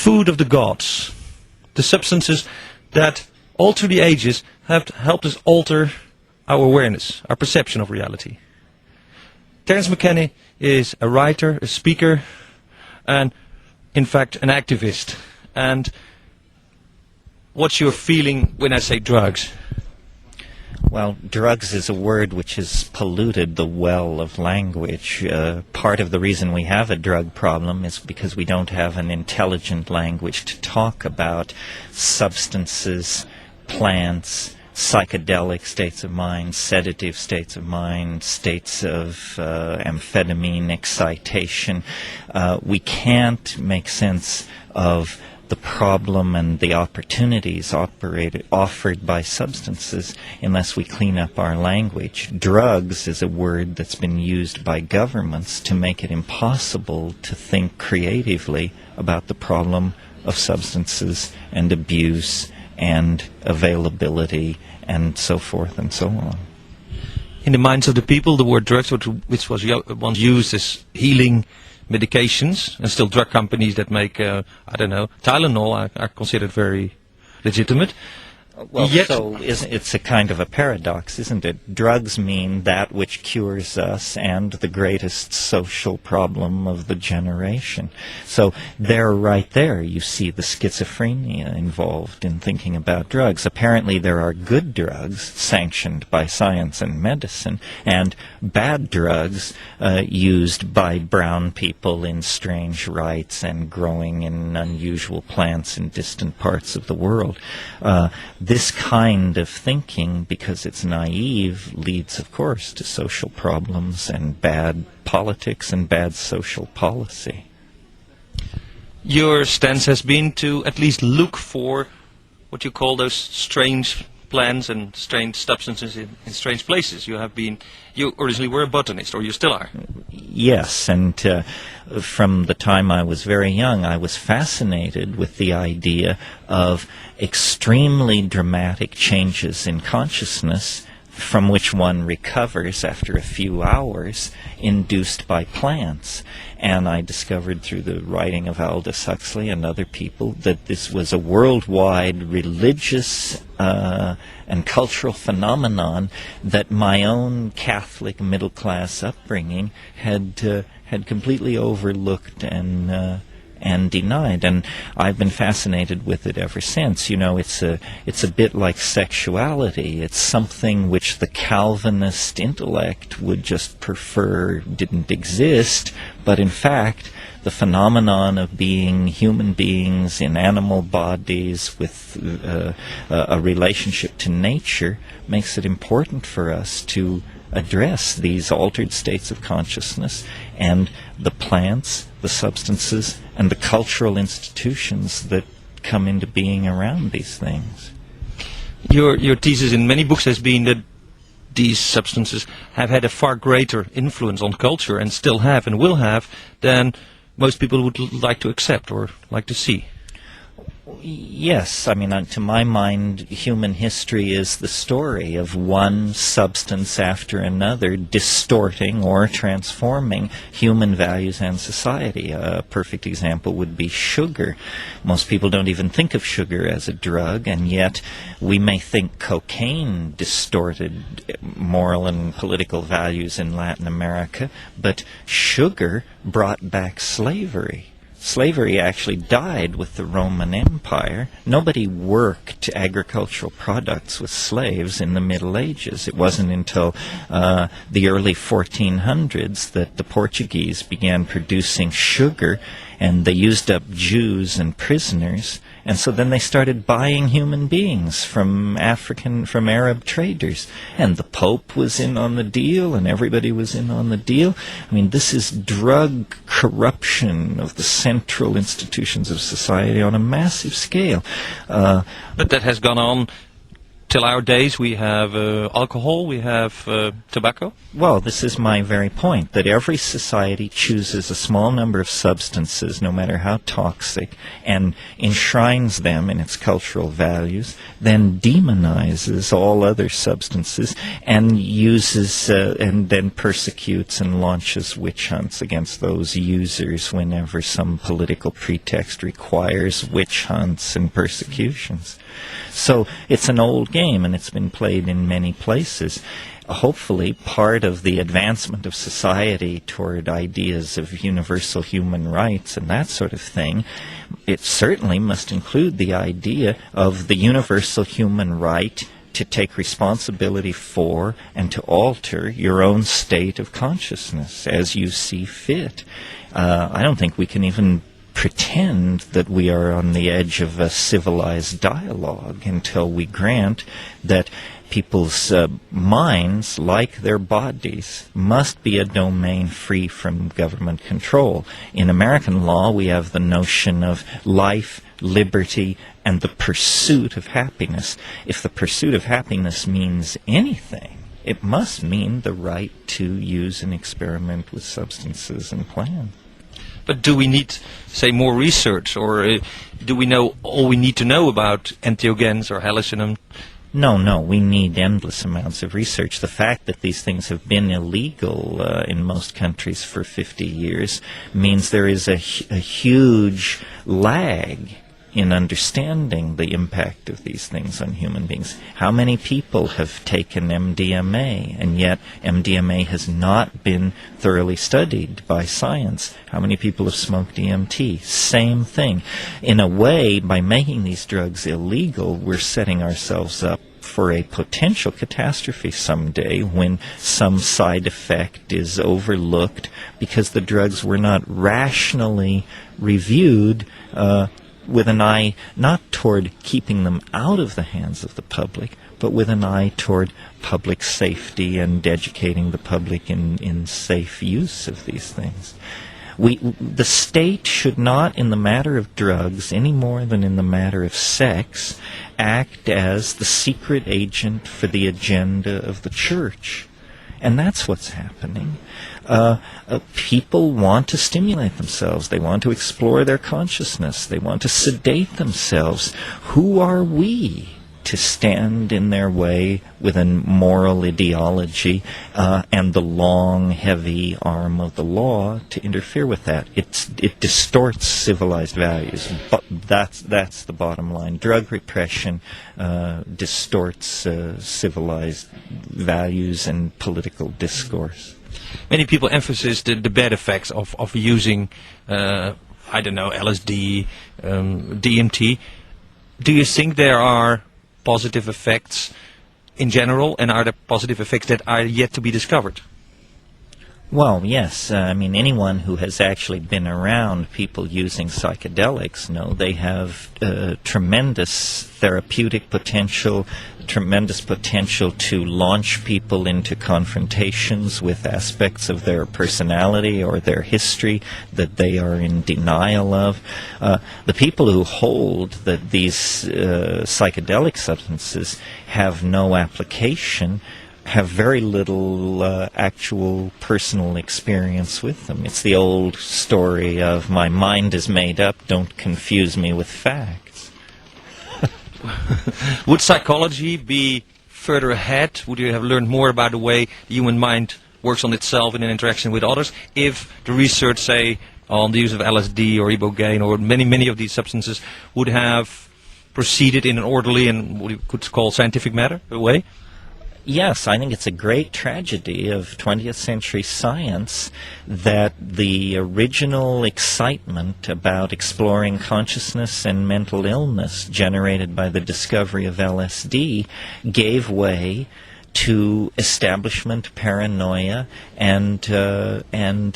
food of the gods, the substances that all through the ages have helped us alter our awareness, our perception of reality. Terence McKenna is a writer, a speaker, and in fact an activist. And what's your feeling when I say drugs? Well, drugs is a word which has polluted the well of language. Part of the reason we have a drug problem is because we don't have an intelligent language to talk about substances, plants, psychedelic states of mind, sedative states of mind, states of amphetamine excitation. We can't make sense of the problem and the opportunities offered by substances unless we clean up our language. Drugs is a word that's been used by governments to make it impossible to think creatively about the problem of substances and abuse and availability and so forth and so on. In the minds of the people, the word drugs, which was once used as healing medications, and still drug companies that make, Tylenol are considered very legitimate. Well, so it's a kind of a paradox, isn't it? Drugs mean that which cures us and the greatest social problem of the generation. So there, right there, you see the schizophrenia involved in thinking about drugs. Apparently there are good drugs sanctioned by science and medicine, and bad drugs used by brown people in strange rites and growing in unusual plants in distant parts of the world. This kind of thinking, because it's naive, leads, of course, to social problems and bad politics and bad social policy. Your stance has been to at least look for what you call those strange plants and strange substances in strange places. You originally were a botanist, or you still are. Yes, and from the time I was very young, I was fascinated with the idea of extremely dramatic changes in consciousness from which one recovers after a few hours, induced by plants. And I discovered through the writing of Aldous Huxley and other people that this was a worldwide religious and cultural phenomenon that my own Catholic middle-class upbringing had completely overlooked and denied, and I've been fascinated with it ever since. You know, it's a bit like sexuality. It's something which the Calvinist intellect would just prefer didn't exist, but in fact, the phenomenon of being human beings in animal bodies with a relationship to nature makes it important for us to address these altered states of consciousness and the plants, the substances, and the cultural institutions that come into being around these things. Your thesis in many books has been that these substances have had a far greater influence on culture, and still have and will have, than most people would like to accept or like to see. Yes, I mean, to my mind, human history is the story of one substance after another distorting or transforming human values and society. A perfect example would be sugar. Most people don't even think of sugar as a drug, and yet we may think cocaine distorted moral and political values in Latin America, but sugar brought back slavery. Slavery actually died with the Roman Empire. Nobody worked agricultural products with slaves in the Middle Ages. It wasn't until the early 1400s that the Portuguese began producing sugar, and they used up Jews and prisoners, and so then they started buying human beings from Arab traders, and the Pope was in on the deal, and everybody was in on the deal. I mean, this is drug corruption of the central institutions of society on a massive scale. But that has gone on till our days we have alcohol, we have tobacco. Well, this is my very point, that every society chooses a small number of substances, no matter how toxic, and enshrines them in its cultural values, then demonizes all other substances, and uses and then persecutes and launches witch hunts against those users whenever some political pretext requires witch hunts and persecutions. So it's an old game, and it's been played in many places. Hopefully, part of the advancement of society toward ideas of universal human rights and that sort of thing, it certainly must include the idea of the universal human right to take responsibility for and to alter your own state of consciousness as you see fit. I don't think we can even pretend that we are on the edge of a civilized dialogue until we grant that people's minds, like their bodies, must be a domain free from government control. In American law, we have the notion of life, liberty, and the pursuit of happiness. If the pursuit of happiness means anything, it must mean the right to use and experiment with substances and plants. But do we need, say, more research, or do we know all we need to know about entheogens or hallucinogens? No, we need endless amounts of research. The fact that these things have been illegal in most countries for 50 years means there is a huge lag in understanding the impact of these things on human beings. How many people have taken MDMA, and yet MDMA has not been thoroughly studied by science? How many people have smoked DMT? Same thing. In a way, by making these drugs illegal, we're setting ourselves up for a potential catastrophe someday when some side effect is overlooked because the drugs were not rationally reviewed with an eye not toward keeping them out of the hands of the public, but with an eye toward public safety and educating the public in safe use of these things. The state should not, in the matter of drugs, any more than in the matter of sex, act as the secret agent for the agenda of the church. And that's what's happening. People want to stimulate themselves. They want to explore their consciousness. They want to sedate themselves. Who are we to stand in their way with a moral ideology and the long, heavy arm of the law to interfere with that? It distorts civilized values. But that's the bottom line. Drug repression distorts civilized values and political discourse. Many people emphasize the bad effects of using, LSD, DMT. Do you think there are positive effects in general, and are there positive effects that are yet to be discovered? Well, yes. Anyone who has actually been around people using psychedelics know they have tremendous therapeutic potential, tremendous potential to launch people into confrontations with aspects of their personality or their history that they are in denial of. The people who hold that these psychedelic substances have no application have very little actual personal experience with them. It's the old story of my mind is made up, don't confuse me with facts. Would psychology be further ahead? Would you have learned more about the way the human mind works on itself in an interaction with others if the research, say, on the use of LSD or ibogaine or many of these substances would have proceeded in an orderly and what you could call scientific way? Yes, I think it's a great tragedy of 20th century science that the original excitement about exploring consciousness and mental illness generated by the discovery of LSD gave way to establishment paranoia and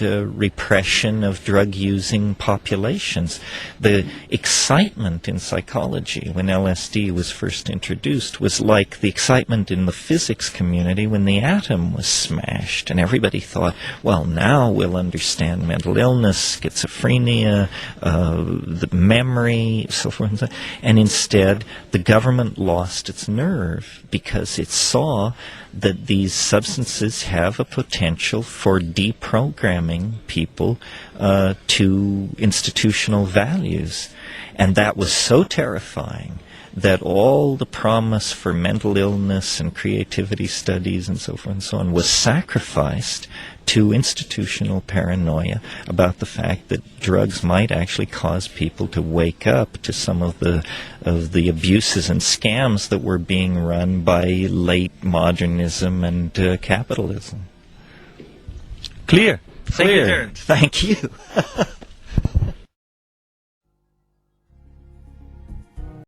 repression of drug-using populations. The excitement in psychology when LSD was first introduced was like the excitement in the physics community when the atom was smashed, and everybody thought, well, now we'll understand mental illness, schizophrenia, the memory, so forth and so on. And instead, the government lost its nerve because it saw that these substances have a potential for deprogramming people to institutional values. And that was so terrifying that all the promise for mental illness and creativity studies and so forth and so on was sacrificed to institutional paranoia about the fact that drugs might actually cause people to wake up to some of the abuses and scams that were being run by late modernism and capitalism. Clear. Thank you.